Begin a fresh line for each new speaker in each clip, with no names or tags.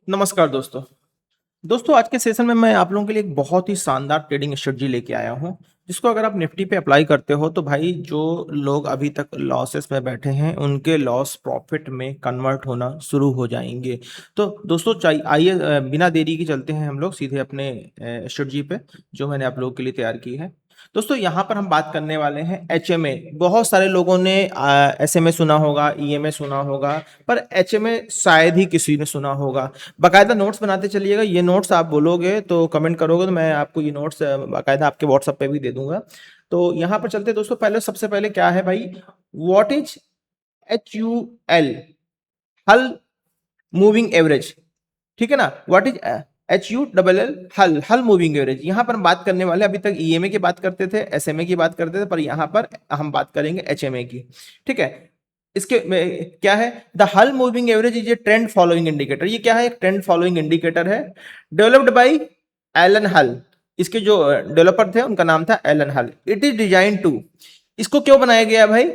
नमस्कार दोस्तों। दोस्तों आज के सेशन में मैं आप लोगों के लिए एक बहुत ही शानदार ट्रेडिंग स्ट्रेटजी लेके आया हूँ, जिसको अगर आप निफ्टी पे अप्लाई करते हो तो भाई जो लोग अभी तक लॉसेस में बैठे हैं उनके लॉस प्रॉफिट में कन्वर्ट होना शुरू हो जाएंगे। तो दोस्तों चाहिए आइए बिना देरी के चलते हैं हम लोग सीधे अपने स्ट्रेटजी पे जो मैंने आप लोगों के लिए तैयार की है। दोस्तों यहाँ पर हम बात करने वाले हैं एचएमए। बहुत सारे लोगों ने एसएमए सुना होगा, ईएमए सुना होगा, पर एचएमए शायद ही किसी ने सुना होगा। बाकायदा नोट्स बनाते चलिएगा। ये नोट्स आप बोलोगे तो कमेंट करोगे तो मैं आपको ये नोट्स बाकायदा आपके व्हाट्सएप पे भी दे दूंगा। तो यहाँ पर चलते दोस्तों, पहले सबसे पहले क्या है भाई, व्हाट इज HUL, हल मूविंग एवरेज। ठीक है ना, व्हाट इज HULL, हल हल मूविंग एवरेज। यहाँ पर हम बात करने वाले, अभी तक ईएमए की बात करते थे, एसएमए की बात करते थे, पर यहाँ पर हम बात करेंगे एचएमए की। ठीक है, इसके क्या है, द हल moving average is a trend following indicator. ये क्या है, एक ट्रेंड फॉलोइंग इंडिकेटर है, डेवलप्ड बाय एलन हल। इसके जो डेवलपर थे उनका नाम था एलन हल। इट इज डिजाइन टू, इसको क्यों बनाया गया भाई,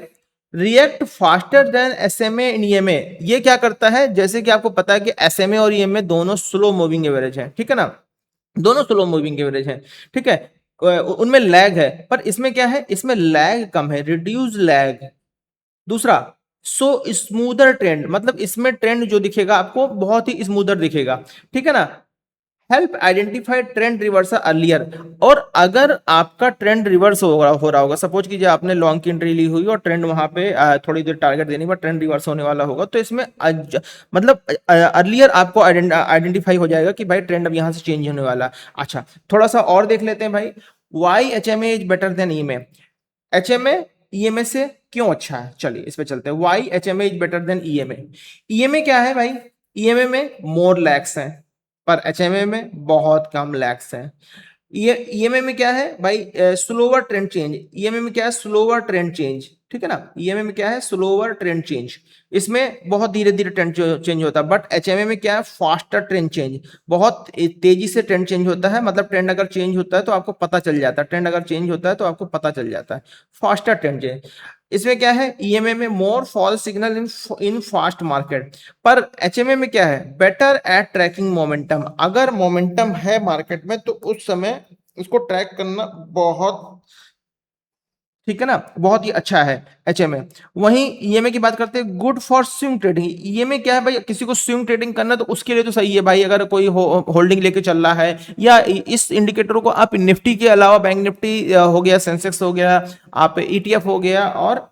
रिएक्ट फास्टर देन एसएमए इन ईएमए। ये क्या करता है, जैसे कि आपको पता है कि एसएमए और ईएमए दोनों स्लो मूविंग एवरेज है, ठीक है ना, दोनों स्लो मूविंग एवरेज है। ठीक है, उनमें लैग है, पर इसमें क्या है, इसमें लैग कम है, रिड्यूस लैग। दूसरा, सो स्मूदर ट्रेंड, मतलब इसमें ट्रेंड जो दिखेगा आपको बहुत ही स्मूदर दिखेगा। ठीक है ना, help identify trend reversal earlier. और अगर आपका ट्रेंड रिवर्स हो रहा होगा, सपोज कीजिए आपने लॉन्ग की एंट्री ली हुई और ट्रेंड वहां पे थोड़ी देर टारगेट देने के बाद ट्रेंड रिवर्स होने वाला होगा, तो इसमें मतलब अर्लियर आपको आइडेंटिफाई हो जाएगा कि भाई ट्रेंड अब यहाँ से चेंज होने वाला। अच्छा, थोड़ा सा और देख लेते हैं भाई, why HMA is better than EMA. HMA EMA से क्यों अच्छा है, चलिए इस पे चलते हैं। Why HMA is better than EMA. EMA क्या है भाई, ईएमए में मोर लैक्स हैं, पर एचएमए में बहुत कम लैक्स हैं। ये ईएमए में क्या है भाई, स्लोवर ट्रेंड चेंज। ईएमए में क्या है, स्लोवर ट्रेंड चेंज। ठीक है ना, ईएमए में क्या है, स्लोवर ट्रेंड चेंज। इसमें बहुत धीरे धीरे ट्रेंड चेंज होता है, बट एचएमए में क्या है, फास्टर ट्रेंड चेंज, बहुत तेजी से ट्रेंड चेंज होता है। मतलब ट्रेंड अगर चेंज होता है तो आपको पता चल जाता है, ट्रेंड अगर चेंज होता है तो आपको पता चल जाता है, फास्टर ट्रेंड चेंज। इसमें क्या है, ईएमए में more fall signal in fast market, पर एचएमए में क्या है, बेटर एट ट्रैकिंग मोमेंटम। अगर मोमेंटम है मार्केट में तो उस समय उसको ट्रैक करना बहुत, ठीक है ना, बहुत ही अच्छा है एचएमए। वहीं ईएमए की बात करते हैं, good for swing trading. EMA क्या है भाई, किसी को स्विंग ट्रेडिंग करना तो उसके लिए तो सही है भाई, अगर कोई होल्डिंग लेके चल रहा है, या इस इंडिकेटर को आप निफ्टी के अलावा बैंक निफ्टी हो गया, सेंसेक्स हो गया, आप ईटीएफ हो गया, और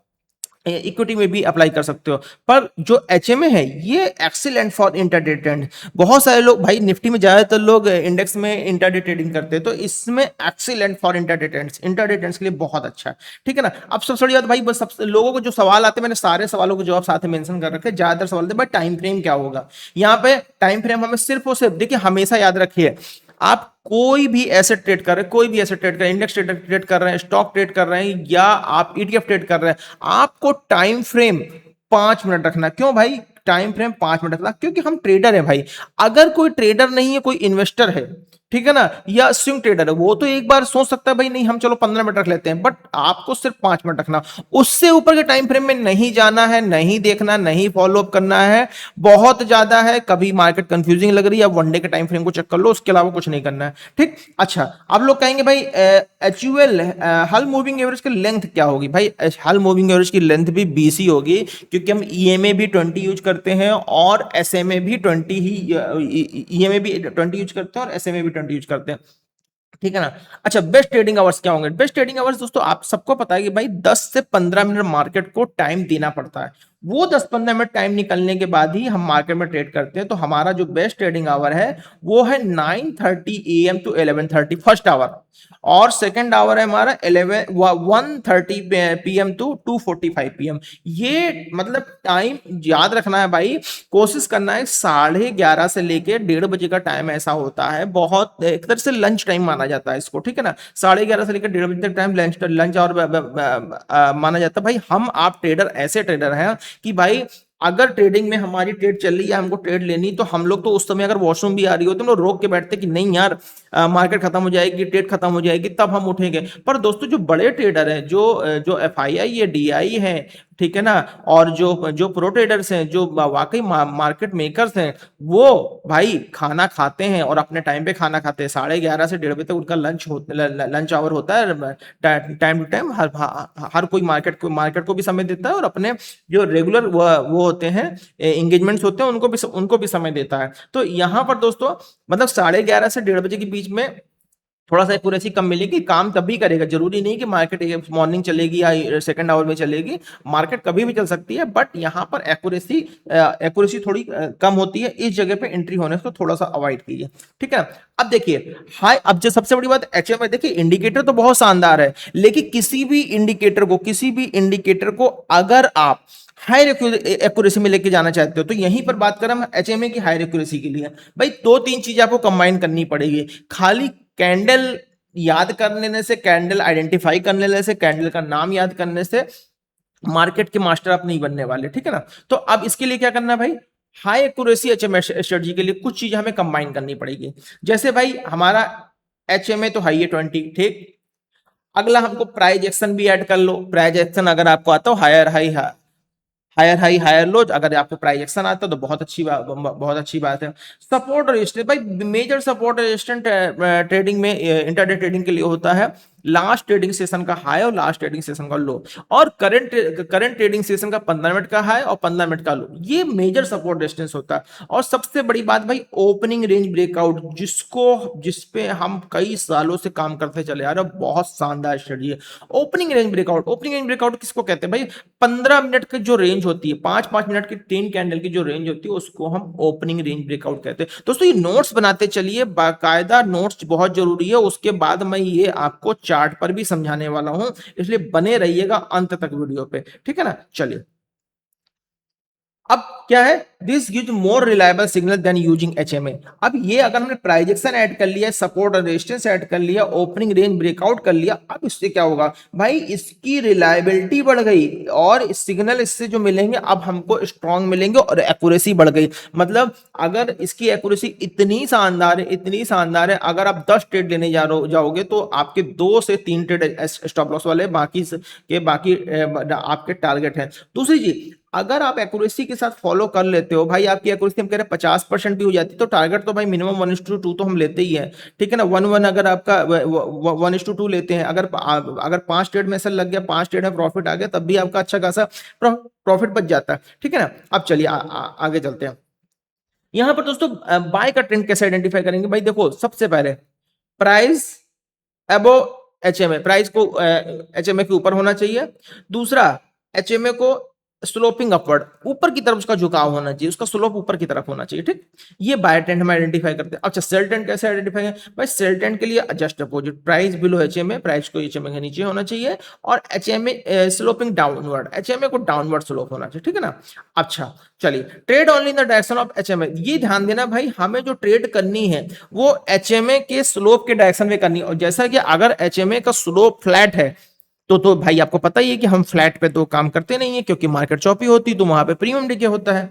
इक्विटी में भी अप्लाई कर सकते हो। पर जो एचएमए है ये एक्सीलेंट फॉर इंटरडे ट्रेंड। बहुत सारे लोग भाई, निफ्टी में ज्यादातर लोग इंडेक्स में इंटरडे ट्रेडिंग करते हैं, तो इसमें excellent for intraday trends, intraday trends के लिए बहुत अच्छा है। ठीक है ना, अब सबसे बड़ी बात भाई, बस सब लोगों को जो सवाल आते हैं, मैंने सारे सवालों के जवाब साथ में मेंशन कर रखे हैं। ज्यादातर सवाल थे भाई टाइम फ्रेम क्या होगा। यहाँ पे टाइम फ्रेम हमें सिर्फ और सिर्फ, देखिए हमेशा याद रखिए, आप कोई भी एसेट ट्रेड कर रहे हैं, कोई भी एसेट ट्रेड कर रहे हैं, इंडेक्स ट्रेड कर रहे हैं, स्टॉक ट्रेड कर रहे हैं, या आप ईटीएफ ट्रेड कर रहे हैं, आपको टाइम फ्रेम 5 मिनट रखना। क्यों भाई टाइम फ्रेम 5 मिनट रखना, क्योंकि हम ट्रेडर है भाई। अगर कोई ट्रेडर नहीं है, कोई इन्वेस्टर है, ठीक है ना, या स्विंग ट्रेडर है, वो तो एक बार सोच सकता है भाई नहीं हम चलो 15 मिनट रख लेते हैं, बट आपको सिर्फ 5 मिनट रखना। उससे ऊपर के टाइम फ्रेम में नहीं जाना है, नहीं देखना, नहीं फॉलो अप करना है। बहुत ज्यादा है, कभी मार्केट कंफ्यूजिंग लग रही है, वनडे के टाइम फ्रेम को चेक कर लो, उसके अलावा कुछ नहीं करना है। ठीक, अच्छा, आप लोग कहेंगे भाई HUL हल मूविंग एवरेज की लेंथ क्या होगी। भाई हल मूविंग एवरेज की लेंथ भी 20 ही होगी, क्योंकि हम ईएमए भी 20 यूज करते हैं और एसएमए भी 20 ही, ईएमए भी 20 यूज करते हैं और एसएमए भी 20 यूज करते हैं। ठीक है ना। अच्छा, बेस्ट ट्रेडिंग आवर्स क्या होंगे। बेस्ट ट्रेडिंग आवर्स दोस्तों आप सबको पता है कि भाई 10 से 15 मिनट मार्केट को टाइम देना पड़ता है। वो 10-15 मिनट टाइम निकलने के बाद ही हम मार्केट में ट्रेड करते हैं। तो हमारा जो बेस्ट ट्रेडिंग आवर है वो है 9:30 AM टू 11:30 फर्स्ट आवर, और सेकंड आवर है हमारा 1:30 PM टू 2:45 PM। ये मतलब टाइम याद रखना है भाई, कोशिश करना है 11:30 से लेके 1:30 का टाइम ऐसा होता है, बहुत एक तरह से लंच टाइम माना जाता है इसको। ठीक है ना, 11:30 से लेकर 1:30 तक टाइम लंच लंच और माना जाता है। भाई हम आप ट्रेडर ऐसे ट्रेडर हैं कि भाई अगर ट्रेडिंग में हमारी ट्रेड चल रही है, हमको ट्रेड लेनी, तो हम लोग तो उस समय अगर वॉशरूम भी आ रही हो तो हम लोग रोक के बैठते कि नहीं यार, मार्केट खत्म हो जाएगी, ट्रेड खत्म हो जाएगी, तब हम उठेंगे। पर दोस्तों जो बड़े ट्रेडर हैं, जो एफआईआई है, डीआई है, ठीक है ना, और जो जो प्रो ट्रेडर्स हैं, जो वाकई मार्केट मेकर्स हैं, वो भाई खाना खाते हैं और अपने टाइम पे खाना खाते हैं। 11:30 से 1:30 बजे तक उनका लंच आवर होता है। टाइम टू टाइम हर कोई मार्केट को भी समय देता है, और अपने जो रेगुलर वो होते हैं, एंगेजमेंट्स होते हैं, उनको भी समय देता है। तो यहाँ पर दोस्तों मतलब 11:30 से 1:30 बजे के बीच में थोड़ा सा एक्यूरेसी कम मिलेगी। काम तब भी करेगा, जरूरी नहीं कि मार्केट मॉर्निंग चलेगी या सेकंड आवर में चलेगी, मार्केट कभी भी चल सकती है, बट यहाँ पर एक्यूरेसी थोड़ी कम होती है। इस जगह पे एंट्री होने से थोड़ा सा अवॉइड कीजिए, ठीक है। अब देखिए हाई, अब जो सबसे बड़ी बात एचएमए, देखिए इंडिकेटर तो बहुत शानदार है, लेकिन किसी भी इंडिकेटर को अगर आप हायर एक्यूरेसी में लेके जाना चाहते हो, तो यहीं पर बात करें हम एचएमए की हायर एक्यूरेसी के लिए, भाई दो तीन चीजें आपको कंबाइन करनी पड़ेगी। खाली कैंडल याद कर लेने से, कैंडल आइडेंटिफाई कर लेने से, कैंडल का नाम याद करने से मार्केट के मास्टर आप नहीं बनने वाले, ठीक है ना। तो अब इसके लिए क्या करना है भाई, हाई एक्यूरेसी एचएमए स्ट्रेटजी के लिए कुछ चीजें हमें कंबाइन करनी पड़ेगी। जैसे भाई हमारा एचएमए तो हाई है 20, ठीक। अगला हमको प्राइस एक्शन भी ऐड कर लो। प्राइस एक्शन अगर आपको आता हो, हायर लो, अगर आपको प्राइजेक्शन आता है तो बहुत अच्छी बात है। सपोर्ट और रेजिस्टेंस, भाई मेजर सपोर्ट और रेजिस्टेंस ट्रेडिंग में, इंटरडे ट्रेडिंग के लिए होता है लास्ट ट्रेडिंग सेशन का हाई और लास्ट ट्रेडिंग सेशन का लो, और करंट ट्रेडिंग सेशन का 15 मिनट का हाई और 15 मिनट का लो, ये मेजर सपोर्ट रेजिस्टेंस होता है। और सबसे बड़ी बात भाई, ओपनिंग रेंज ब्रेकआउट, जिसपे हम कई सालों से काम करते चले आ रहे हैं, बहुत शानदार स्ट्रेटजी है ओपनिंग रेंज ब्रेकआउट किसको कहते हैं भाई, 15 मिनट की जो रेंज होती है, 5-5 मिनट की 3 कैंडल की जो रेंज होती है, उसको हम ओपनिंग रेंज ब्रेकआउट कहते हैं। दोस्तों ये नोट्स बनाते चलिए, बाकायदा नोट्स बहुत जरूरी है। उसके बाद मैं ये आपको चार्ट पर भी समझाने वाला हूं, इसलिए बने रहिएगा अंत तक वीडियो पे, ठीक है ना। चलिए अब क्या है, this gives more reliable signal than using HMA. अब ये अगर हमने प्राइजेक्शन ऐड कर लिया, सपोर्ट और रेजिस्टेंस ऐड कर लिया, ओपनिंग रेंज ब्रेकआउट कर लिया, अब इससे क्या होगा भाई, इसकी रिलायबिलिटी बढ़ गई, और सिग्नल इससे जो मिलेंगे अब हमको स्ट्रॉन्ग मिलेंगे, और एक्यूरेसी बढ़ गई। मतलब अगर इसकी एक्यूरेसी इतनी शानदार है, अगर आप 10 ट्रेड लेने जाओगे तो आपके 2 से 3 ट्रेड स्टॉप लॉस वाले, बाकी आपके टारगेट हैं। दूसरी चीज, अगर आप एक्यूरेसी के साथ फॉलो कर लेते हो भाई, आपकी एक्यूरेसी हम कह रहे हैं 50% भी हो जाती है, तो टारगेट तो भाई मिनिमम 1:2 तो हम लेते ही हैं, ठीक है ना। 1:1 अगर आपका 1:2 लेते हैं, अगर 5 ट्रेड में ऐसा लग गया, 5 ट्रेड में प्रॉफिट आ गया, तब भी आपका अच्छा खासा प्रॉफिट बच जाता है, ठीक है ना। अब चलिए आगे चलते हैं। यहां पर दोस्तों बाय का ट्रेंड कैसे आइडेंटिफाई करेंगे भाई, देखो सबसे पहले प्राइस अबो एचएमए, प्राइस को एचएमए के ऊपर होना चाहिए। दूसरा, एचएमए को स्लोपिंग अपवर्ड, ऊपर की तरफ उसका झुकाव होना चाहिए, उसका स्लोप ऊपर की तरफ होना चाहिए, ठीक। ये बाय ट्रेंड हम आइडेंटिफाई करते हैं। अच्छा सेल ट्रेंड कैसे आइडेंटिफाई करें भाई, सेल ट्रेंड के लिए just opposite, price below HMA, price को एचएमए के नीचे होना चाहिए, और एचएमए स्लोपिंग डाउनवर्ड, एचएमए को डाउनवर्ड स्लोप होना चाहिए, ठीक है ना। अच्छा चलिए, trade only in the direction of HMA, ये ध्यान देना भाई, हमें जो ट्रेड करनी है वो एचएमए के स्लोप के डायरेक्शन में करनी है। और जैसा कि अगर एचएमए का स्लोप फ्लैट है, तो भाई आपको पता ही है कि हम फ्लैट पे तो काम करते नहीं है, क्योंकि मार्केट चौपी होती, तो वहां पे प्रीमियम डिके होता है,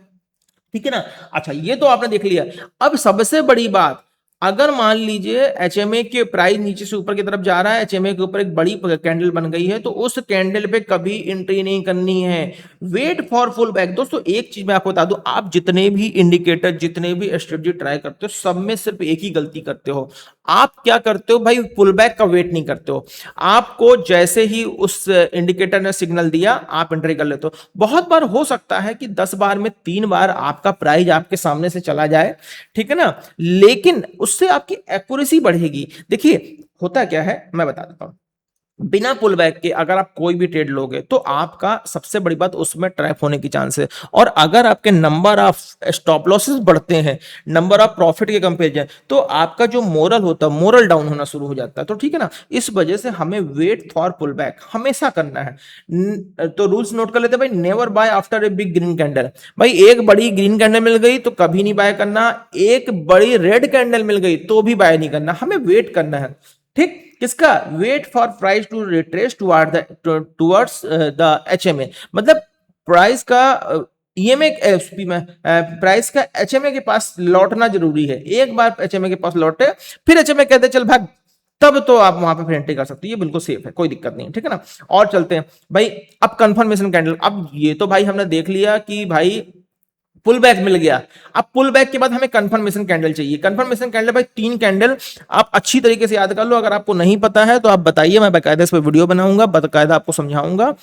ठीक है ना। अच्छा ये तो आपने देख लिया। अब सबसे बड़ी बात, अगर मान लीजिए एचएमए के प्राइस नीचे से ऊपर की तरफ जा रहा है, एचएमए के ऊपर एक बड़ी कैंडल बन गई है, तो उस कैंडल पे कभी एंट्री नहीं करनी है, वेट फॉर फुल बैक। दोस्तों एक चीज मैं आपको बता दूं, आप जितने भी इंडिकेटर, जितने भी स्ट्रेटजी ट्राई करते हो, सब में सिर्फ एक ही गलती करते हो। आप क्या करते हो भाई, पुल बैक का वेट नहीं करते हो। आपको जैसे ही उस इंडिकेटर ने सिग्नल दिया, आप एंट्री कर लेते हो। बहुत बार हो सकता है कि 10 बार में 3 बार आपका प्राइस आपके सामने से चला जाए, ठीक है ना, लेकिन उससे आपकी एक्यूरेसी बढ़ेगी। देखिए होता क्या है, मैं बता देता हूं। बिना पुल बैक के अगर आप कोई भी ट्रेड लोगे, तो आपका सबसे बड़ी बात, उसमें ट्रैप होने की चांस है। और अगर आपके नंबर ऑफ स्टॉप लॉसेस बढ़ते हैं नंबर ऑफ प्रॉफिट के कंपेरिजन, तो आपका जो मोरल होता है, मोरल डाउन होना शुरू हो जाता है, तो ठीक है ना। इस वजह से हमें वेट फॉर पुल बैक हमेशा करना है। तो रूल्स नोट कर लेते हैं भाई, never buy after a big green candle. भाई एक बड़ी ग्रीन कैंडल मिल गई तो कभी नहीं बाय करना, एक बड़ी रेड कैंडल मिल गई तो भी बाय नहीं करना, हमें वेट करना है, ठीक। किसका, wait for price to retrace towards the HMA, मतलब प्राइस का ईएमए प्राइस का एचएमए के पास लौटना जरूरी है। एक बार एचएमए के पास लौटे फिर एचएमए कहते चल भाग, तब तो आप वहां पे फिर एंट्री कर सकते हैं, ये बिल्कुल सेफ है, कोई दिक्कत नहीं है, ठीक है ना। और चलते हैं भाई, अब कंफर्मेशन कैंडल। अब ये तो भाई हमने देख लिया कि भाई पुल बैक मिल गया। अब पुल बैक के बाद हमें कंफर्मेशन कैंडल चाहिए। कंफर्मेशन कैंडल भाई 3 कैंडल आप अच्छी तरीके से याद कर लो। अगर आपको नहीं पता है तो आप बताइए, मैं बाकायदा इस पर वीडियो बनाऊंगा, बाकायदा आपको समझाऊंगा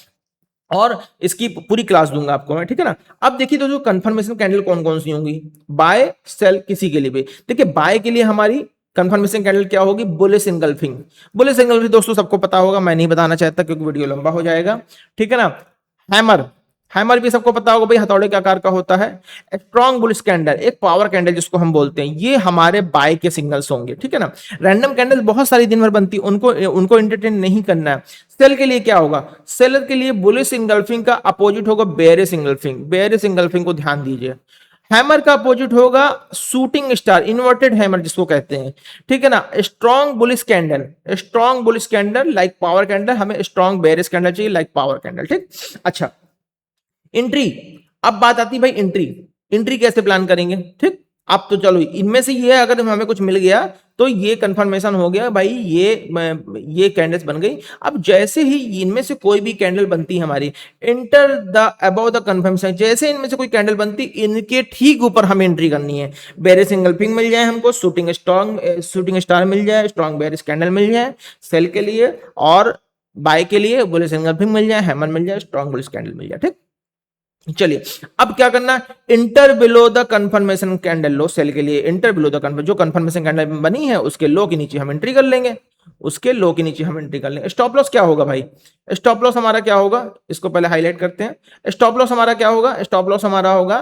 और इसकी पूरी क्लास दूंगा आपको मैं, ठीक है ना। अब देखिए तो जो कंफर्मेशन कैंडल कौन कौन सी होंगी, बाय सेल किसी के लिए भी। देखिए बाय के लिए हमारी कंफर्मेशन कैंडल क्या होगी, बुलिश इंगल्फिंग। बुलिश इंगल्फिंग दोस्तों सबको पता होगा, मैं नहीं बताना चाहता क्योंकि वीडियो लंबा हो जाएगा, ठीक है ना। हैमर, हैमर भी सबको पता होगा भाई, हथौड़े के आकार का होता है। स्ट्रॉन्ग बुलिश कैंडल, एक पावर कैंडल जिसको हम बोलते हैं, ये हमारे बाय के सिग्नल्स होंगे, ठीक है ना। रैंडम कैंडल बहुत सारी दिन भर बनती है, उनको उनको एंटरटेन नहीं करना है। सेल के लिए क्या होगा, सेलर के लिए बुलिश इंगल्फिंग का अपोजिट होगा बेयरिश इंगल्फिंग। बेयरिश इंगल्फिंग को ध्यान दीजिए। हैमर का अपोजिट होगा शूटिंग स्टार, इन्वर्टेड हैमर जिसको कहते हैं, ठीक है ना। Strong bullish candle, strong bullish candle like power candle, हमें स्ट्रॉन्ग बेयरिश कैंडल चाहिए लाइक पावर कैंडल, ठीक। अच्छा एंट्री, अब बात आती है भाई एंट्री, एंट्री कैसे प्लान करेंगे, ठीक। अब तो चलो इनमें से ये अगर हमें कुछ मिल गया तो ये कंफर्मेशन हो गया भाई, ये कैंडल्स बन गई। अब जैसे ही इनमें से कोई भी कैंडल बनती है हमारी, enter the above the confirmation, जैसे इनमें से कोई कैंडल बनती इनके ठीक ऊपर हमें एंट्री करनी है। बेरिश इंगल्फिंग मिल जाए हमको, शूटिंग स्टार मिल जाए, स्ट्रॉन्ग बेरिश कैंडल मिल जाए सेल के लिए, और बाय के लिए बुलिश इंगल्फिंग मिल जाए, हैमर मिल जाए, स्ट्रॉन्ग बुलिश कैंडल मिल जाए, ठीक। चलिए अब क्या करना, enter below the confirmation candle low sell के लिए। इंटर बिलो द कंफर्म, जो कंफर्मेशन कैंडल बनी है उसके लो के नीचे हम एंट्री कर लेंगे, उसके लो के नीचे हम एंट्री कर लेंगे। स्टॉप लॉस क्या होगा भाई, स्टॉप लॉस हमारा क्या होगा, इसको पहले हाईलाइट करते हैं। स्टॉप लॉस हमारा क्या होगा, स्टॉप लॉस हमारा होगा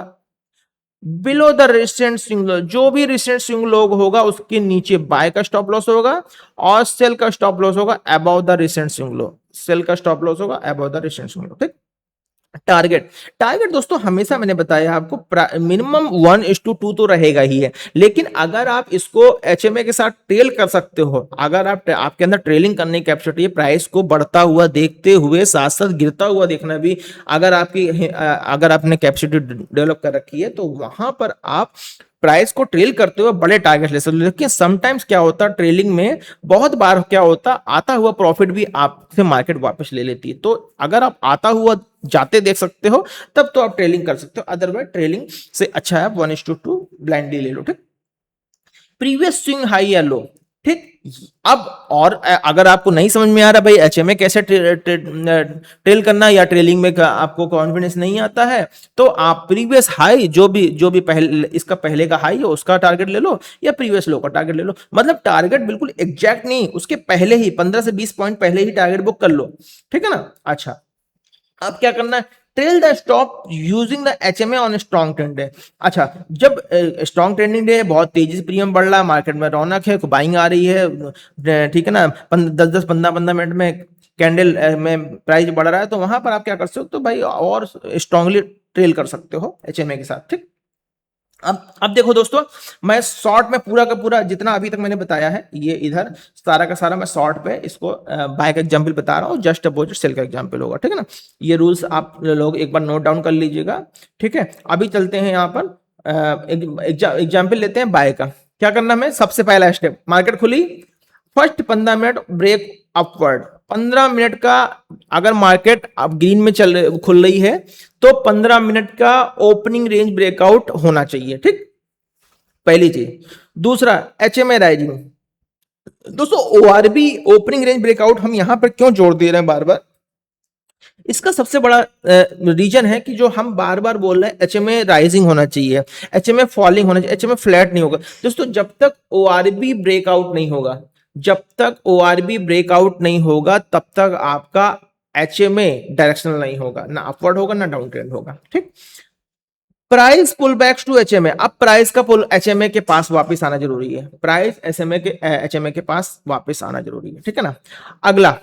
बिलो द रेजिस्टेंस स्विंग लो, जो भी रेजिस्टेंस स्विंग लो होगा उसके नीचे बाय का स्टॉप लॉस होगा, और सेल का स्टॉप लॉस होगा above the resistance swing low. Sell का स्टॉप लॉस होगा above the resistance swing low, ठीक। टारगेट, टारगेट दोस्तों हमेशा मैंने बताया आपको मिनिमम 1:2 तो रहेगा ही है, लेकिन अगर आप इसको एचएमए के साथ ट्रेल कर सकते हो, अगर आप आपके अंदर ट्रेलिंग करने की कैपेसिटी है, प्राइस को बढ़ता हुआ देखते हुए साथ साथ गिरता हुआ देखना भी अगर आपने कैपेसिटी डेवलप कर रखी है, तो वहां पर आप प्राइस को ट्रेल करते हुए बड़े टारगेट ले सकते हो। लेकिन समटाइम्स क्या होता है ट्रेलिंग में, बहुत बार क्या होता आता हुआ प्रॉफिट भी आपसे मार्केट वापस ले लेती है। तो अगर आप आता हुआ जाते देख सकते हो तब तो आप ट्रेलिंग कर सकते हो, अदरवाइज ट्रेलिंग से अच्छा है 1:2 ब्लाइंडली ले लो, ठीक। प्रीवियस स्विंग हाई या लो, ठीक। अब और अगर आपको नहीं समझ में आ रहा भाई एचएमए कैसे ट्रेल करना, या ट्रेलिंग में आपको कॉन्फिडेंस नहीं आता है, तो आप प्रीवियस हाई जो भी पहले इसका पहले का हाई है उसका टारगेट ले लो, या प्रीवियस लो का टारगेट ले लो। मतलब टारगेट बिल्कुल एग्जैक्ट नहीं, उसके पहले ही 15 से 20 पॉइंट पहले ही टारगेट बुक कर लो, ठीक है ना। अच्छा अब क्या करना है, trail the stop using the HMA on strong trend है। अच्छा जब स्ट्रॉन्ग ट्रेंडिंग डे है, बहुत तेजी से प्रीमियम बढ़ रहा है, मार्केट में रौनक है, बाइंग आ रही है, ठीक है ना, 10-10 15-15 मिनट में कैंडल में प्राइस बढ़ रहा है, तो वहां पर आप क्या कर सकते हो भाई, और स्ट्रांगली ट्रेल कर सकते हो एचएमए के साथ, ठीक। अब देखो दोस्तों, मैं शॉर्ट में पूरा का पूरा जितना अभी तक मैंने बताया है, ये इधर सारा का सारा मैं शॉर्ट पे इसको बाय का एग्जांपल बता रहा हूँ, जस्ट अपोजिट सेल का एग्जांपल होगा, ठीक है ना। ये रूल्स आप लोग एक बार नोट डाउन कर लीजिएगा, ठीक है। अभी चलते हैं यहाँ पर एग्जाम्पल लेते हैं बाय का। क्या करना हमें, सबसे पहला स्टेप, मार्केट खुली, first 15 minute break upward, 15 minute का अगर मार्केट अब ग्रीन में खुल रही है तो 15 मिनट का ओपनिंग रेंज ब्रेकआउट होना चाहिए, ठीक, पहली चीज। दूसरा एचएमए राइजिंग, दोस्तों ओआरबी ओपनिंग रेंज ब्रेकआउट हम यहां पर क्यों जोड़ दे रहे हैं बार बार, इसका सबसे बड़ा रीजन है कि जो हम बार बार बोल रहे हैं एचएमए राइजिंग होना चाहिए, एचएमए फॉलिंग होना चाहिए, एचएमए फ्लैट नहीं होगा दोस्तों। जब तक ओआरबी ब्रेकआउट नहीं होगा, जब तक ओआरबी ब्रेकआउट नहीं होगा तब तक आपका एचएमए डायरेक्शनल नहीं होगा, ना अपवर्ड होगा ना डाउन ट्रेंड होगा, ठीक। Price pull backs to HMA, अब प्राइस का पुल एचएमए के पास वापस आना जरूरी है, प्राइस एचएमए के पास वापस आना जरूरी है, ठीक है ना। अगला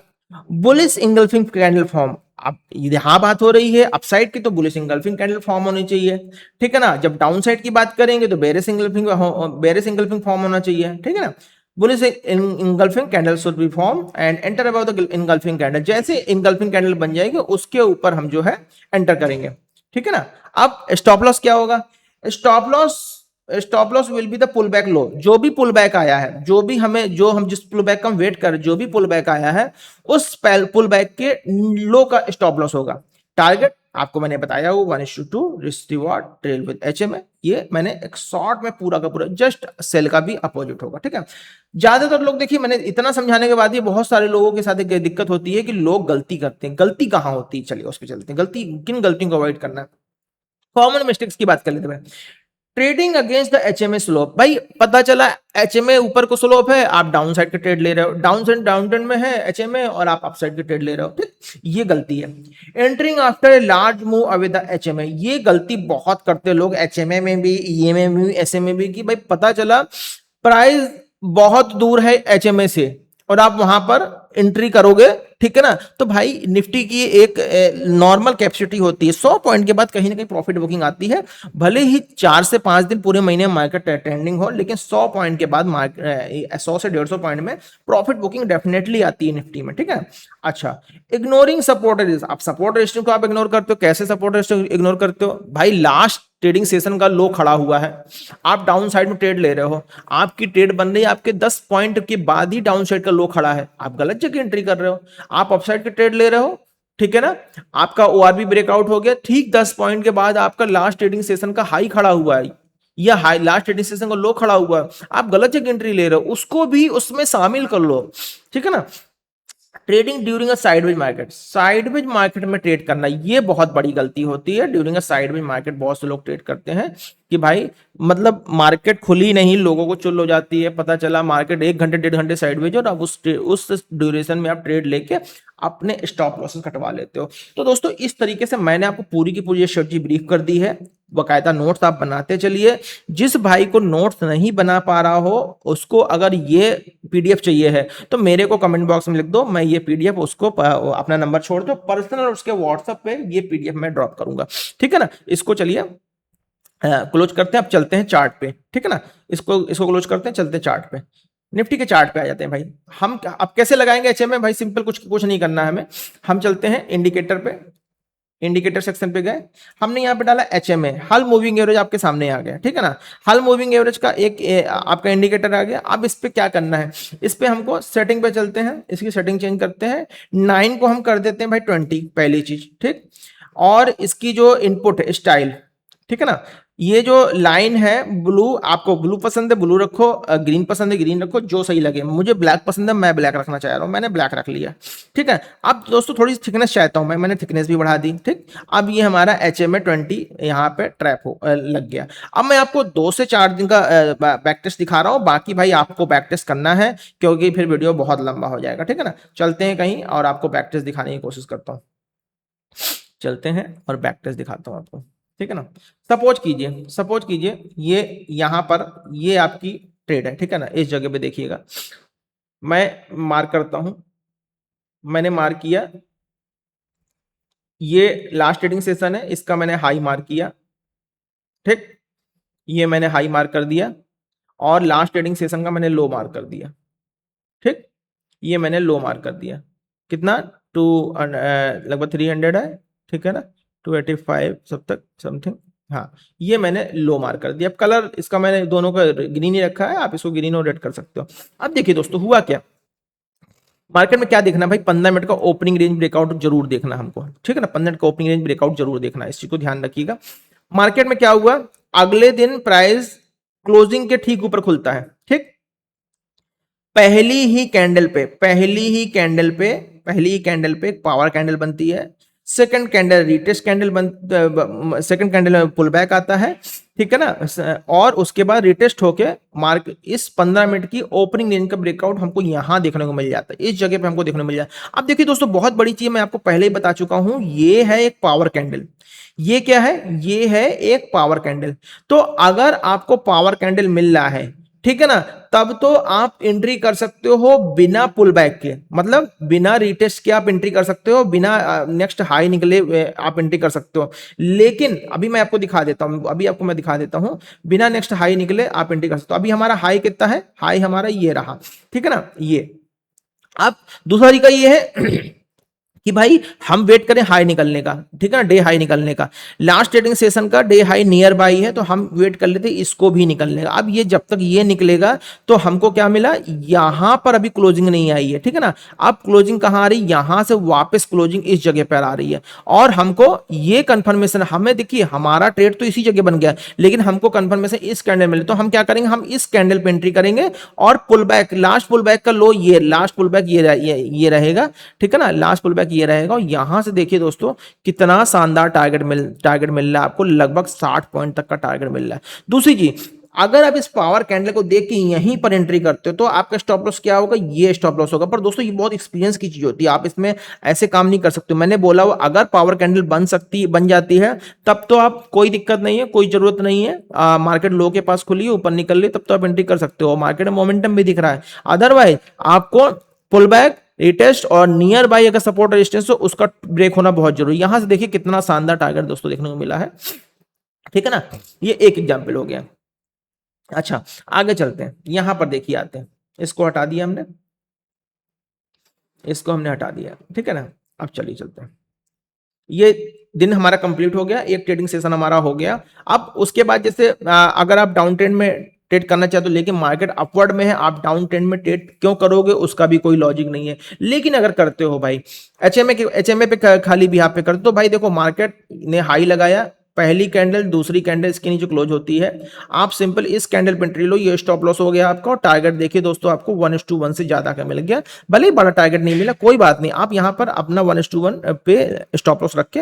बुलिश इंगल्फिंग कैंडल फॉर्म, अब यहां बात हो रही है अपसाइड की, तो बुलिश इंगल्फिंग कैंडल फॉर्म होनी चाहिए, ठीक है ना। जब डाउन साइड की बात करेंगे तो बेरिश इंगल्फिंग फॉर्म होना चाहिए, ठीक है ना। Bullish engulfing candle should be form and enter about the engulfing candle, जैसे इंगल्फिंग कैंडल बन जाएगी उसके ऊपर हम जो है एंटर करेंगे, ठीक है ना। अब स्टॉप लॉस क्या होगा? Stop loss will be the pull back low. जो भी पुल बैक आया है, जो हम जिस पुल बैक का हम वेट कर, जो भी पुल बैक आया है, उस पुल बैक के लो का स्टॉप लॉस होगा। टारगेट आपको मैंने बताया वो 1:2 risk reward trail with HMA. ये मैंने एक शॉर्ट में पूरा का पूरा, जस्ट सेल का भी अपोजिट होगा, ठीक है। ज्यादातर लोग देखिए, मैंने इतना समझाने के बाद ये बहुत सारे लोगों के साथ एक दिक्कत होती है कि लोग गलती करते हैं। गलती कहाँ होती है, चलिए उस पर चलते हैं। गलती, किन गलतियों को अवॉइड करना है? कॉमन मिस्टेक्स की बात कर लेते हैं। Trading against the HMA slope. भाई पता चला एचएमए ऊपर को स्लोप है, आप डाउन साइड के ट्रेड ले रहे हो, डाउन साइड डाउन ट्रेंड में है एचएमए और आप अप साइड के ट्रेड ले रहे हो, ठीक, ये गलती है। Entering after a large move away the HMA, ये गलती बहुत करते लोग, एचएमए में भी, ईएमए में भी, एसएमए भी, कि भाई पता चला प्राइस बहुत दूर है एचएमए से और आप वहां पर एंट्री करोगे, ठीक है ना। तो भाई निफ्टी की एक नॉर्मल कैपेसिटी होती है, 100 पॉइंट के बाद कहीं ना कहीं प्रॉफिट बुकिंग आती है। भले ही 4 से 5 दिन पूरे महीने मार्केट ट्रेंडिंग हो, लेकिन 100 पॉइंट के बाद 100 से 150 पॉइंट में प्रॉफिट बुकिंग डेफिनेटली आती है निफ्टी में, ठीक है। अच्छा, इग्नोरिंग सपोर्ट रेजिस्टेंस। आप सपोर्ट रेजिस्टेंस को आप इग्नोर करते हो। कैसे सपोर्ट रेजिस्टेंस इग्नोर करते हो? भाई लास्ट ट्रेडिंग सेशन का लो खड़ा हुआ है, आप डाउन साइड में ट्रेड ले रहे हो, आपकी ट्रेड बन रही है, आपके 10 पॉइंट के बाद ही डाउन साइड का लो खड़ा है, आप गलत जगह एंट्री कर रहे हो। आप अपसाइड के ट्रेड ले रहे हो, ठीक है ना। आपका ओआरबी ब्रेकआउट हो गया, ठीक 10 पॉइंट के बाद आपका लास्ट ट्रेडिंग सेशन का हाई खड़ा हुआ है या हाई लास्ट ट्रेडिंग सेशन का लो खड़ा हुआ है, आप गलत जगह एंट्री ले रहे हो, उसको भी उसमें शामिल कर लो, ठीक है ना। Trading during a sideways market, sideways market में ट्रेड करना ये बहुत बड़ी गलती होती है। ड्यूरिंग अ साइडवेज मार्केट बहुत से लोग ट्रेड करते हैं कि भाई मतलब मार्केट खुली नहीं, लोगों को चुल हो जाती है, पता चला मार्केट 1 घंटे 1.5 घंटे साइडवेज और अब उस ड्यूरेशन में आप ट्रेड लेके अपने स्टॉप लॉसेस कटवा लेते हो। तो दोस्तों इस तरीके से मैंने आपको पूरी की पूरी स्ट्रेटजी ब्रीफ कर दी है। बकायदा नोट्स आप बनाते चलिए। जिस भाई को नोट्स नहीं बना पा रहा हो, उसको अगर ये पीडीएफ चाहिए है तो मेरे को कमेंट बॉक्स में लिख दो, मैं ये पीडीएफ उसको अपना नंबर छोड़ दो पर्सनल, और उसके व्हाट्सएप पे ये पीडीएफ मैं ड्रॉप करूंगा, ठीक है ना। इसको चलिए क्लोज करते हैं, अब चलते हैं चार्ट पे, ठीक है ना। इसको क्लोज करते हैं, चलते हैं चार्ट पे। निफ्टी के चार्ट पे आ जाते हैं भाई। हम अब कैसे लगाएंगे एचएमए? भाई सिंपल, कुछ नहीं करना है हमें। हम चलते हैं इंडिकेटर पे, इंडिकेटर सेक्शन पे गए, हमने यहाँ पे डाला एचएमए, हल मूविंग एवरेज आपके सामने आ गया, ठीक है ना। हल मूविंग एवरेज का आपका इंडिकेटर आ गया। अब इस पे क्या करना है? इस पे हमको सेटिंग पे चलते हैं, इसकी सेटिंग चेंज करते हैं, 9 को हम कर देते हैं भाई 20, पहली चीज, ठीक। और इसकी जो इनपुट है स्टाइल, ठीक है ना, ये जो लाइन है ब्लू, आपको ब्लू पसंद है ब्लू रखो, ग्रीन पसंद है ग्रीन रखो, जो सही लगे। मुझे ब्लैक पसंद है, मैं ब्लैक रखना चाह रहा हूं, मैंने ब्लैक रख लिया, ठीक है। अब दोस्तों थोड़ी सी थिकनेस चाहता हूं मैंने थिकनेस भी बढ़ा दी, ठीक। अब ये हमारा एचएमए 20 यहाँ पे ट्रैप लग गया। अब मैं आपको 2 से 4 दिन का बैक टेस्ट दिखा रहा हूँ, बाकी भाई आपको बैक टेस्ट करना है क्योंकि फिर वीडियो बहुत लंबा हो जाएगा, ठीक है ना। चलते हैं कहीं और आपको बैक टेस्ट दिखाने की कोशिश करता हूँ। चलते हैं और बैक टेस्ट दिखाता हूँ आपको, ठीक है ना। सपोज कीजिए ये यहाँ पर ये आपकी ट्रेड है, ठीक है ना। इस जगह पे देखिएगा, मैं मार्क करता हूं, मैंने मार्क किया, ये लास्ट ट्रेडिंग सेशन है, इसका मैंने हाई मार्क किया, ठीक। ये मैंने हाई मार्क कर दिया और लास्ट ट्रेडिंग सेशन का मैंने लो मार्क कर दिया, ठीक। ये मैंने लो मार्क कर दिया, कितना, टू लगभग 300 है, ठीक है ना, 285 सब तक समथिंग, हाँ। ये मैंने लो मार्क कर दिया। अब कलर इसका मैंने दोनों का ग्रीन ही रखा है, आप इसको ग्रीन और रेड कर सकते हो। अब देखिए दोस्तों हुआ क्या, मार्केट में क्या देखना भाई, 15 मिनट का ओपनिंग रेंज ब्रेकआउट जरूर देखना हमको, ठीक है ना। 15 मिनट का ओपनिंग रेंज ब्रेकआउट जरूर देखना, इस चीज को ध्यान रखिएगा। मार्केट में क्या हुआ, अगले दिन प्राइस क्लोजिंग के ठीक ऊपर खुलता है, ठीक। पहली ही कैंडल पे एक पावर कैंडल बनती है। Second candle retest candle second candle में पुल बैक आता है, ठीक है ना। और उसके बाद रिटेस्ट होके मार्क इस 15 मिनट की ओपनिंग रेंज का ब्रेकआउट हमको यहां देखने को मिल जाता है, इस जगह पे हमको देखने को मिल जाता है। अब देखिए दोस्तों बहुत बड़ी चीज मैं आपको पहले ही बता चुका हूं, ये है एक पावर कैंडल। ये क्या है? ये है एक पावर कैंडल। तो अगर आपको पावर कैंडल मिल रहा है, ठीक है ना, तब तो आप एंट्री कर सकते हो बिना पुल बैक के, मतलब बिना रिटेस्ट के आप एंट्री कर सकते हो, बिना नेक्स्ट हाई निकले आप एंट्री कर सकते हो। लेकिन अभी मैं आपको दिखा देता हूं, बिना नेक्स्ट हाई निकले आप एंट्री कर सकते हो। अभी हमारा हाई कितना है? हाई हमारा ये रहा, ठीक है ना। ये अब दूसरा तरीका ये है कि भाई हम वेट करें हाई निकलने का, ठीक है ना, डे हाई निकलने का। लास्ट ट्रेडिंग सेशन का डे हाई नियर बाई है तो हम वेट कर लेते इसको भी निकलने का। अब ये जब तक ये निकलेगा तो हमको क्या मिला, यहां पर अभी क्लोजिंग नहीं आई है, ठीक है ना। अब क्लोजिंग कहां आ रही, यहां से वापस क्लोजिंग इस जगह पर आ रही है और हमको ये कंफर्मेशन, हमें देखिए हमारा ट्रेड तो इसी जगह बन गया, लेकिन हमको कंफर्मेशन इस कैंडल मिले तो हम क्या करेंगे, हम इस कैंडल पे एंट्री करेंगे और pull back, last pull back का लो ये, लास्ट पुल बैक ये रहेगा, ठीक है ना, लास्ट पुल बैक ये रहेगा। और यहां से देखिए दोस्तों कितना शानदार टारगेट मिल रहा है आपको, लगभग 60 पॉइंट तक का टारगेट मिल रहा है। दूसरी चीज, अगर आप इस पावर कैंडल को देख के यहीं पर एंट्री करते हो तो आपका स्टॉप लॉस क्या होगा, ये स्टॉप लॉस होगा। पर दोस्तों ये बहुत एक्सपीरियंस की चीज होती है, आप इसमें ऐसे काम नहीं कर सकते। मैंने बोला वो अगर पावर कैंडल बन जाती है तब तो आप कोई दिक्कत नहीं है, कोई जरूरत नहीं है, मार्केट लो के पास खुली है, ऊपर निकल ली, तब तो आप एंट्री कर सकते हो, मार्केट में मोमेंटम भी दिख रहा है। अदरवाइज आपको पुल बैक, रिटेस्ट और नियर बाई अगर सपोर्ट रेजिस्टेंस हो उसका ब्रेक होना बहुत जरूरी है। यहां से देखिए कितना शानदार टारगेट दोस्तों देखने को मिला है, ठीक है ना। ये एक एग्जाम्पल हो गया। अच्छा आगे चलते हैं, यहां पर देखिए आते हैं, इसको हटा दिया हमने, इसको हमने हटा दिया, ठीक है ना। अब चलिए चलते हैं, ये दिन हमारा कंप्लीट हो गया, एक ट्रेडिंग सेशन हमारा हो गया। अब उसके बाद जैसे अगर आप डाउन ट्रेंड में ट्रेड करना चाहते हो लेकिन मार्केट अपवर्ड में है, आप डाउन ट्रेंड में ट्रेड क्यों करोगे, उसका भी कोई लॉजिक नहीं है। लेकिन अगर करते हो भाई एचएमए पे खाली भी यहाँ पे करते हो तो भाई देखो मार्केट ने हाई लगाया, पहली कैंडल दूसरी कैंडल इसके नीचे क्लोज होती है, आप सिंपल इस कैंडल पे एंट्री लो, ये स्टॉप लॉस हो गया आपका। और टारगेट देखिए दोस्तों आपको 1:1 से ज्यादा का मिल गया, भले ही बड़ा टारगेट नहीं मिला कोई बात नहीं, आप यहां पर अपना 1:1 पे स्टॉप लॉस रख के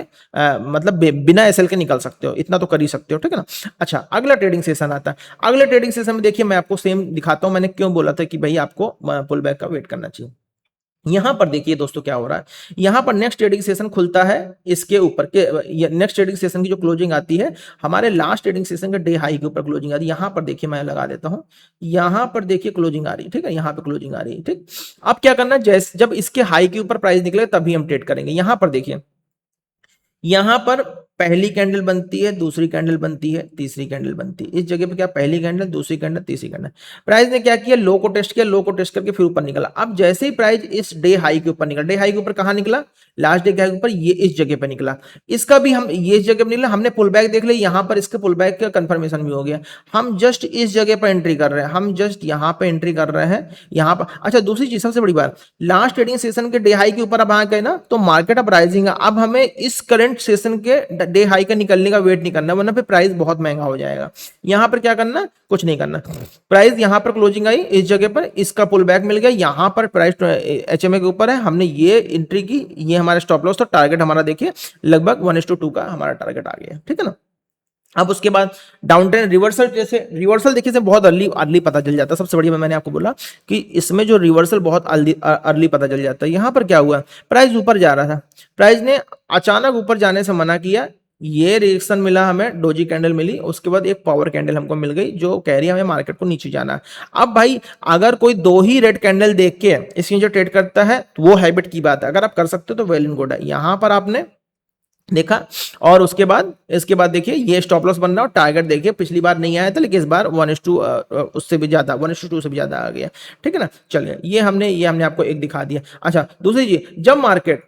मतलब बिना एसएल के निकल सकते हो, इतना तो कर ही सकते हो, ठीक है ना। अच्छा अगला ट्रेडिंग सेशन आता है, अगले ट्रेडिंग सेशन में देखिए मैं आपको सेम दिखाता हूं, मैंने क्यों बोला था कि भाई आपको पुल बैक का वेट करना चाहिए। यहां पर देखिए दोस्तों क्या हो रहा है, यहां पर नेक्स्ट ट्रेडिंग सेशन खुलता है, इसके ऊपर के नेक्स्ट ट्रेडिंग सेशन की जो क्लोजिंग आती है हमारे लास्ट ट्रेडिंग सेशन के डे हाई के ऊपर क्लोजिंग आती है। यहां पर देखिए मैं लगा देता हूं, यहां पर देखिए क्लोजिंग आ रही है, ठीक है, यहां पे क्लोजिंग आ रही है, ठीक। अब क्या करना है, जैसे जब इसके हाई के ऊपर प्राइस निकले तभी हम ट्रेड करेंगे। यहां पर देखिए, यहां पर पहली कैंडल बनती है, दूसरी कैंडल बनती है, तीसरी कैंडल बनती है, इस जगह पे क्या पहली कैंडल दूसरी कैंडल तीसरी कैंडल, प्राइस ने क्या किया, लो को टेस्ट किया, लो को टेस्ट करके फिर ऊपर निकला। अब जैसे ही प्राइस इस डे हाई के ऊपर निकला, डे हाई के ऊपर कहां निकला, लास्ट डे के ऊपर, ये इस जगह पे निकला, इसका भी हम ये इस जगह पे निकला, हमने पुल बैक देख लिया, यहां पर इसके पुल बैक का कंफर्मेशन भी हो गया। हम जस्ट इस जगह पर एंट्री कर रहे हैं, हम जस्ट यहां पे एंट्री कर रहे हैं, यहां पर। अच्छा दूसरी चीज सबसे बड़ी बात, लास्ट ट्रेडिंग सेशन के डे हाई के ऊपर अब आ गए ना तो मार्केट अब राइजिंग है, अब हमें इस करंट सेशन के डे हाई का निकलने का वेट नहीं करना, वरना फिर प्राइस बहुत महंगा हो जाएगा। यहां पर क्या करना, कुछ नहीं करना, प्राइस यहां पर क्लोजिंग आई इस जगह पर, इसका पुल बैक मिल गया, यहां पर प्राइस एचएमए के ऊपर है, हमने ये एंट्री की, ये हमारा स्टॉप लॉस था, टारगेट हमारा देखिए लगभग 1:2 का हमारा टारगेट आ गया, ठीक है ना। अब उसके बाद डाउन ट्रेंड रिवर्सल, जैसे रिवर्सल देखिए से बहुत अर्ली अर्ली पता चल जाता है, सबसे बढ़िया मैंने आपको बोला कि इसमें जो रिवर्सल बहुत अर्ली पता चल जाता है। यहां पर क्या हुआ, प्राइस ऊपर जा रहा था, प्राइस ने अचानक ऊपर जाने से मना किया, ये रिएक्शन मिला हमें, डोजी कैंडल मिली, उसके बाद एक पावर कैंडल हमको मिल गई जो कह रही है हमें मार्केट को नीचे जाना है। अब भाई अगर कोई दो ही रेड कैंडल देख के इसकी जो ट्रेड करता है तो वो हैबिट की बात है, अगर आप कर सकते हो तो वेल एंड गुड है। यहां पर आपने देखा और उसके बाद इसके बाद देखिए ये स्टॉप लॉस बन रहा है, टारगेट देखिए पिछली बार नहीं आया था लेकिन इस बार 1:2 उससे भी ज्यादा 1:2 से भी ज्यादा आ गया, ठीक है ना। चलिए ये हमने आपको एक दिखा दिया। अच्छा दूसरी चीज, जब मार्केट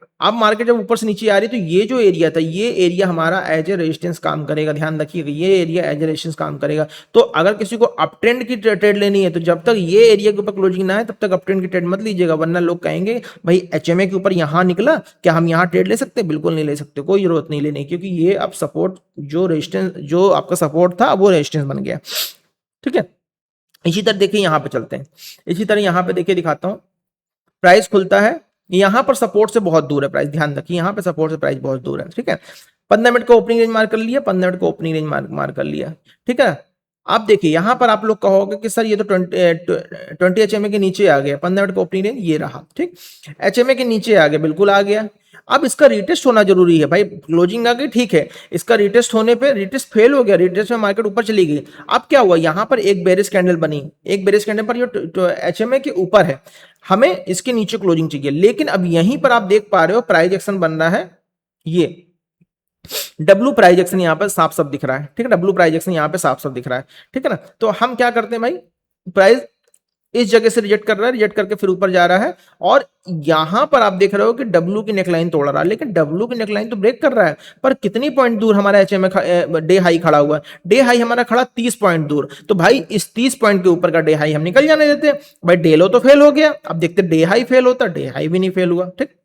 जब ऊपर से नीचे आ रही है तो ये जो एरिया था, ये एरिया हमारा एज ए रेजिस्टेंस काम करेगा, ध्यान रखिएगा, ये एरिया एज ए रेजिस्टेंस काम करेगा। तो अगर किसी को अप ट्रेंड की ट्रेड लेनी है तो जब तक ये एरिया के ऊपर क्लोजिंग ना है तब तक अप ट्रेंड की ट्रेड मत लीजिएगा, वरना लोग कहेंगे भाई एचएमए के ऊपर यहां निकला, क्या हम यहां ट्रेड ले सकते हैं, बिल्कुल नहीं ले सकते, कोई जरूरत नहीं लेने, क्योंकि ये अब सपोर्ट जो रेजिस्टेंस जो आपका सपोर्ट था वो रेजिस्टेंस बन गया, ठीक है। इसी तरह देखिए यहां पे चलते हैं, इसी तरह यहां पे देखिए दिखाता हूं, प्राइस खुलता है, यहां पर सपोर्ट से बहुत दूर है प्राइस, ध्यान रखिए यहां पे सपोर्ट से प्राइस बहुत दूर है, ठीक है। 15 मिनट का ओपनिंग रेंज मार कर लिया, 15 मिनट का ओपनिंग रेंज मार कर लिया, ठीक है। आप देखिए यहां पर आप लोग कहोगे कि सर ये तो 20 एचएमए के नीचे आ गया, 15 मिनट का ओपनिंग रेंज ये रहा, ठीक, एचएमए के नीचे आ गया, बिल्कुल आ गया। अब इसका रिटेस्ट होना जरूरी है भाई, क्लोजिंग आ गई ठीक है, इसका रिटेस्ट होने पे रिटेस्ट फेल हो गया, रिटेस्ट में मार्केट ऊपर चली गई। अब क्या हुआ, यहां पर एक बेरिश कैंडल बनी, एक बेरिश कैंडल पर जो एचएमए के ऊपर है, हमें इसके नीचे क्लोजिंग चाहिए, लेकिन अब यहीं पर आप देख पा रहे हो प्राइस एक्शन बन रहा है, ये डब्लू प्राइस एक्शन यहां पर साफ साफ दिख रहा है, ठीक है, डब्लू प्राइस एक्शन यहां पे साफ साफ दिख रहा है, ठीक है ना। तो हम क्या करते हैं भाई, प्राइस इस जगह से रिजेक्ट कर रहा है, रिजेक्ट करके फिर ऊपर जा रहा है, और यहां पर आप देख रहे हो कि डब्ल्यू की नेकलाइन तोड़ रहा है, लेकिन डब्ल्यू की नेकलाइन तो ब्रेक कर रहा है, पर कितनी पॉइंट दूर हमारा एचएमए डे हाई खड़ा हुआ है? डे हाई हमारा खड़ा 30 पॉइंट दूर, तो भाई इस 30 पॉइंट के ऊपर का डे हाई हम निकल जाने देते। भाई डे लो तो फेल हो गया, अब देखते डे हाई फेल होता, डे हाई भी नहीं फेल हुआ। ठीक,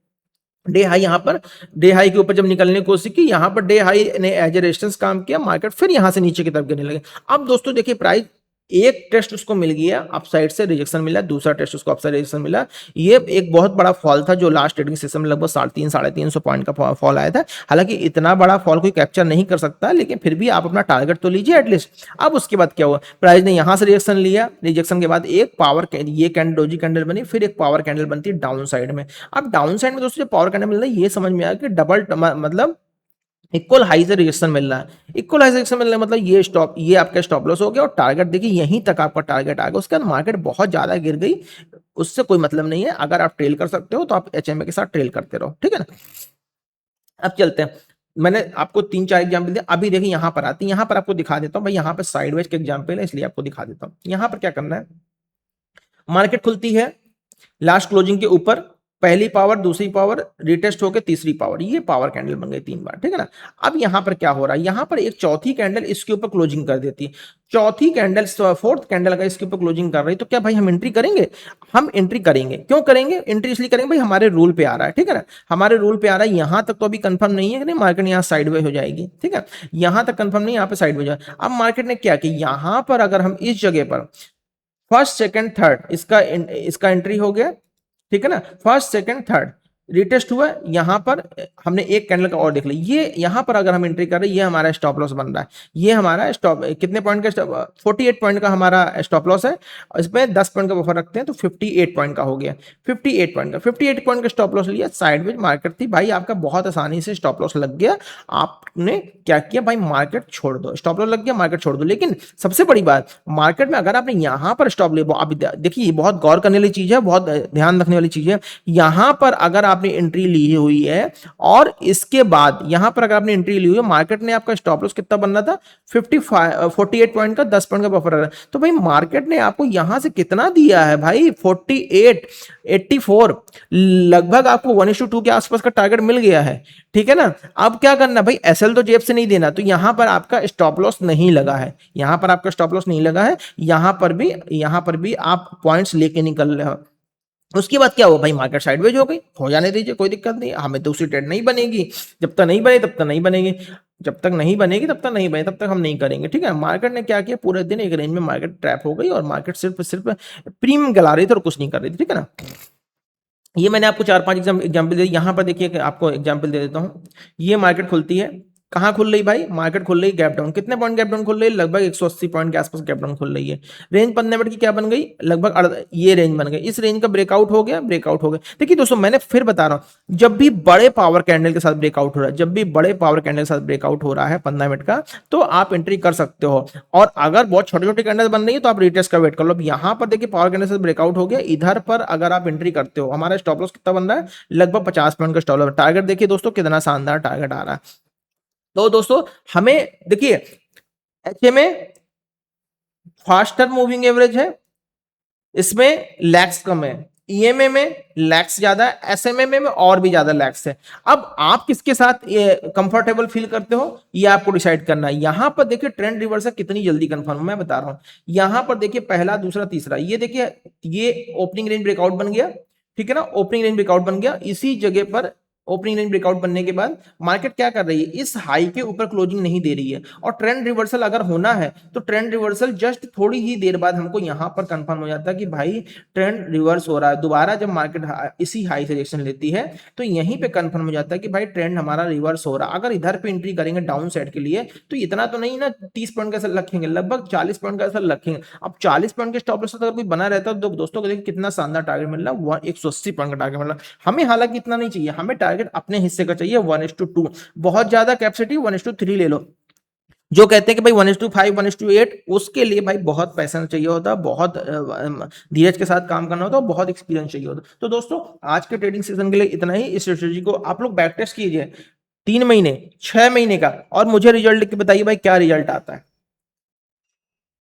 डे हाई यहां पर, डे हाई के ऊपर जब निकलने की कोशिश की, यहां पर डे हाई ने एज ए रेजिस्टेंस काम किया, मार्केट फिर यहां से नीचे की तरफ गिरने लगे। अब दोस्तों देखिए प्राइस, एक टेस्ट उसको मिल गया अपसाइड से रिजेक्शन मिला, दूसरा टेस्ट उसको अपसाइड रिजेक्शन मिला। ये एक बहुत बड़ा फॉल था जो लास्ट ट्रेडिंग सेशन में लगभग 350 पॉइंट का फॉल आया था। हालांकि इतना बड़ा फॉल कोई कैप्चर नहीं कर सकता, लेकिन फिर भी आप अपना टारगेट तो लीजिए एटलीस्ट। अब उसके बाद क्या हुआ, प्राइस ने यहां से रिजेक्शन लिया, रिजेक्शन के बाद एक पावर, ये कैंडल डोजी कैंडल बनी, फिर एक पावर कैंडल बनती है डाउन साइड में। अब डाउन साइड में दोस्तों जो पावर कैंडल मिल रहा है, ये समझ में आया कि डबल मतलब इक्वल हाई से रिजेक्शन मिल रहा है। इक्वल हाई से रिजेक्शन मिल रहा है मतलब ये स्टॉप, ये आपका स्टॉप लॉस हो गया, और टारगेट देखिए यहीं तक आपका टारगेट आ गया। उसके बाद मार्केट बहुत ज्यादा गिर गई, उससे कोई मतलब नहीं है। अगर आप ट्रेल कर सकते हो तो आप एचएमए के साथ ट्रेल करते रहो, ठीक है ना। अब चलते हैं, मैंने आपको 3-4 एग्जाम्पल दिया, अभी देखिए यहां पर आती है, यहां पर आपको दिखा देता हूं भाई, यहां पर साइडवेज के एग्जाम्पल है इसलिए आपको दिखा देता हूं। यहां पर क्या करना है, मार्केट खुलती है लास्ट क्लोजिंग के ऊपर, पहली पावर, दूसरी पावर, रिटेस्ट होकर तीसरी पावर, ये पावर कैंडल बन गई 3 बार, ठीक है ना। अब यहां पर क्या हो रहा है, यहां पर एक चौथी कैंडल इसके ऊपर क्लोजिंग कर देती है, चौथी कैंडल, फोर्थ कैंडल अगर इसके ऊपर क्लोजिंग कर रही, तो क्या भाई हम एंट्री करेंगे? हम एंट्री करेंगे। क्यों करेंगे एंट्री? इसलिए करेंगे भाई हमारे रूल पे आ रहा है, ठीक है ना, हमारे रूल पे आ रहा है। यहां तक तो अभी कंफर्म नहीं है कि नहीं मार्केट यहां साइडवेज हो जाएगी, ठीक है, यहां तक कंफर्म नहीं, यहां पे साइडवेज है। अब मार्केट ने क्या किया, यहां पर अगर हम इस जगह पर फर्स्ट सेकंड थर्ड, इसका एंट्री हो गया, ठीक है ना, फर्स्ट सेकंड थर्ड रिटेस्ट हुआ, यहां पर हमने एक कैंडल का और देख लिया, ये यहां पर अगर हम एंट्री कर रहे हैं, ये हमारा स्टॉप लॉस बन रहा है, ये हमारा स्टॉप कितने पॉइंट का, 48 पॉइंट का हमारा स्टॉप लॉस है, इसमें 10 पॉइंट का बफर रखते हैं तो 58 पॉइंट का हो गया, 58 पॉइंट का स्टॉप लॉस लिया, साइडवेज मार्केट थी भाई, आपका बहुत आसानी से स्टॉप लॉस लग गया। आपने क्या किया भाई, मार्केट छोड़ दो, स्टॉप लॉस लग गया, मार्केट छोड़ दो। लेकिन सबसे बड़ी बात, मार्केट में अगर आपने यहां पर स्टॉप ले, अभी देखिए बहुत गौर करने वाली चीज है, बहुत ध्यान रखने वाली चीज है, यहां पर अगर आपने एंट्री ली हुई है और इसके बाद यहां पर अगर आपने एंट्री ली हुई है, मार्केट ने आपका स्टॉप लॉस कितना बनना था, 48 पॉइंट का 10 पॉइंट का बफर रहा, तो भाई मार्केट ने आपको यहां से कितना दिया है भाई, 48, 84, लगभग आपको 1:2 के आसपास का टारगेट मिल गया है, ठीक है ना। अब क्या करना भाई, एसएल तो जेब से नहीं देना, तो यहां पर आपका स्टॉप लॉस नहीं लगा है, यहां पर आपका स्टॉप लॉस नहीं लगा है, यहां पर भी आप पॉइंट्स लेके निकल रहे हो। उसके बाद क्या हुआ भाई, मार्केट साइडवेज हो गई, हो जाने दीजिए, कोई दिक्कत नहीं, हमें दूसरी ट्रेड नहीं बनेगी, जब तक नहीं बने तब तक नहीं बनेगी, जब तक नहीं बनेगी तब तक नहीं बने, तब तक हम नहीं करेंगे, ठीक है। मार्केट ने क्या किया, पूरे दिन एक रेंज में मार्केट ट्रैप हो गई, और मार्केट सिर्फ प्रीमियम गला रही थी और कुछ नहीं कर रही थी, ठीक है ना। ये मैंने आपको 4-5 एग्जाम्पल दे, यहां पर देखिए आपको एग्जाम्पल दे देता हूं। ये मार्केट खुलती है, कहां खुल रही भाई, मार्केट खुल रही गैप डाउन, कितने पॉइंट गैप डाउन खुल रही है, लगभग 180 पॉइंट के आसपास गैप डाउन खुल रही है। रेंज 15 मिनट की क्या बन गई, लगभग ये रेंज बन गई, इस रेंज का ब्रेकआउट हो गया, ब्रेकआउट हो गया। देखिए दोस्तों मैंने फिर बता रहा हूं, जब भी बड़े पावर कैंडल के साथ ब्रेकआउट हो रहा है, जब भी बड़े पावर कैंडल के साथ ब्रेकआउट हो रहा है 15 मिनट का, तो आप एंट्री कर सकते हो। और अगर बहुत छोटे छोटे कैंडल बन रही है तो आप रिटेस्ट का वेट कर लो। अब यहां पर देखिए पावर कैंडल से ब्रेकआउट हो गया, इधर पर अगर आप एंट्री करते हो, हमारा स्टॉप लॉस कितना बन रहा है, लगभग 50 पॉइंट का स्टॉप लॉस। टारगेट देखिए दोस्तों कितना शानदार टारगेट आ रहा है। तो दोस्तों हमें देखिए, एचएमए फास्टर मूविंग एवरेज है, इसमें लैक्स कम है, ईएमए में लैक्स ज्यादा है, एसएमए में और भी ज्यादा लैक्स है। अब आप किसके साथ कंफर्टेबल फील करते हो, ये आपको डिसाइड करना है। यहां पर देखिए ट्रेंड रिवर्सल कितनी जल्दी कंफर्म, मैं बता रहा हूं। यहां पर देखिए पहला, दूसरा, तीसरा, ये देखिए ये ओपनिंग रेंज ब्रेकआउट बन गया, ठीक है ना, ओपनिंग रेंज ब्रेकआउट बन गया। इसी जगह पर ओपनिंग रेंज ब्रेकआउट बनने के बाद मार्केट क्या कर रही है, इस हाई के ऊपर क्लोजिंग नहीं दे रही है, और ट्रेंड रिवर्सल अगर होना है तो ट्रेंड रिवर्सल जस्ट थोड़ी ही देर बाद हमको यहां पर कंफर्म हो जाता है कि भाई ट्रेंड रिवर्स हो रहा है। दोबारा जब मार्केट इसी हाई से रिएक्शन लेती है तो यहीं पे कंफर्म हो जाता है कि भाई ट्रेंड हमारा रिवर्स हो रहा है। अगर इधर पे एंट्री करेंगे डाउन साइड के लिए तो इतना तो नहीं ना, 30 पॉइंट का असर रखेंगे, लगभग 40 पॉइंट का असर रखेंगे। अब 40 पॉइंट के स्टॉप लॉस अगर कोई बना रहता है तो दोस्तों को देखिए कितना शानदार टारगेट मिल रहा है, 180 पॉइंट का टारगेट मिल रहा है। हमें हालांकि इतना नहीं चाहिए, हमें टारगेट अपने हिस्से का चाहिए 1:2, बहुत ज्यादा कैपेसिटी 1:3 ले लो। जो कहते हैं कि भाई 1:5, 1:8, उसके लिए भाई बहुत पैसा चाहिए होता, बहुत धीरज के साथ काम करना होता, बहुत एक्सपीरियंस चाहिए होता। तो दोस्तों आज के ट्रेडिंग सेशन के लिए इतना ही। इस स्ट्रेटेजी को आप लोग बैक टेस्ट कीजिए 3 महीने, 6 महीने का, और मुझे रिजल्ट लिख के बताइए भाई क्या रिजल्ट आता है।